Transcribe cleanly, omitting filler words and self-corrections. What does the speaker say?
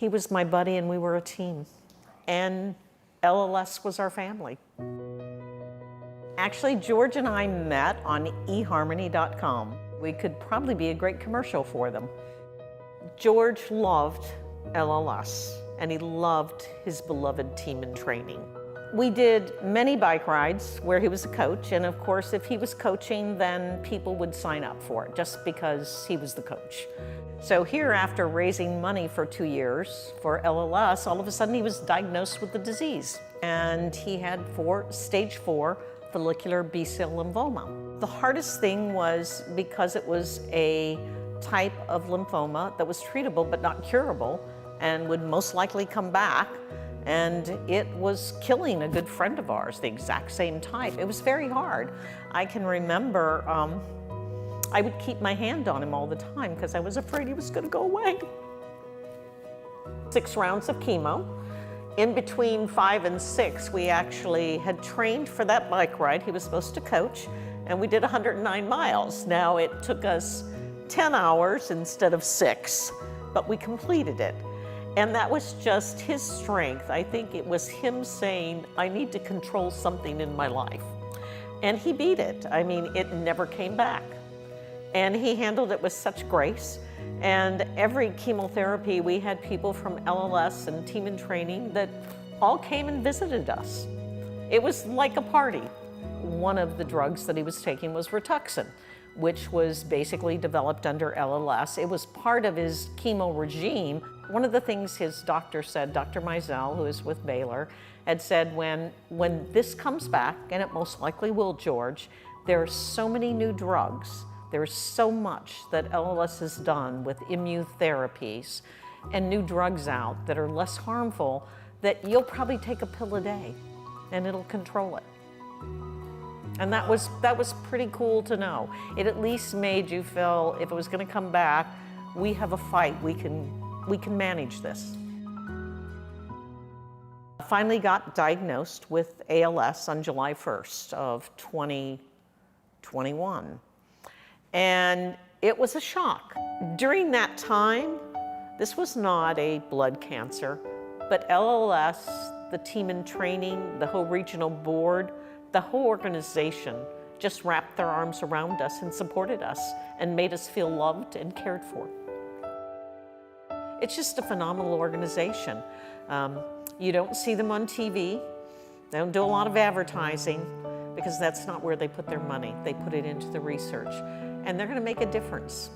He was my buddy and we were a team. And LLS was our family. Actually, George and I met on eharmony.com. We could probably be a great commercial for them. George loved LLS and he loved his beloved team in training. We did many bike rides where he was a coach, and of course if he was coaching then people would sign up for it just because he was the coach. So here, after raising money for 2 years for LLS, all of a sudden he was diagnosed with the disease. And he had stage 4 follicular B-cell lymphoma. The hardest thing was because it was a type of lymphoma that was treatable but not curable and would most likely come back. And it was killing a good friend of ours, the exact same type. It was very hard. I can remember I would keep my hand on him all the time because I was afraid he was going to go away. 6 rounds of chemo. In between 5 and 6, we actually had trained for that bike ride. He was supposed to coach, and we did 109 miles. Now, it took us 10 hours instead of 6, but we completed it. And that was just his strength. I think it was him saying, I need to control something in my life. And he beat it. I mean, it never came back. And he handled it with such grace. And every chemotherapy, we had people from LLS and team in training that all came and visited us. It was like a party. One of the drugs that he was taking was Rituxan, which was basically developed under LLS. It was part of his chemo regime. One of the things his doctor said, Dr. Meza, who is with Baylor, had said, when this comes back, and it most likely will, George, there are so many new drugs. There's so much that LLS has done with immunotherapies and new drugs out that are less harmful that you'll probably take a pill a day and it'll control it. And that was pretty cool to know. It at least made you feel if it was going to come back, we have a fight, we can manage this. I finally got diagnosed with ALS on July 1st of 2021. And it was a shock. During that time, this was not a blood cancer, but LLS, the team in training, the whole regional board, the whole organization just wrapped their arms around us and supported us and made us feel loved and cared for. It's just a phenomenal organization. You don't see them on TV. They don't do a lot of advertising because that's not where they put their money. They put it into the research, and they're going to make a difference.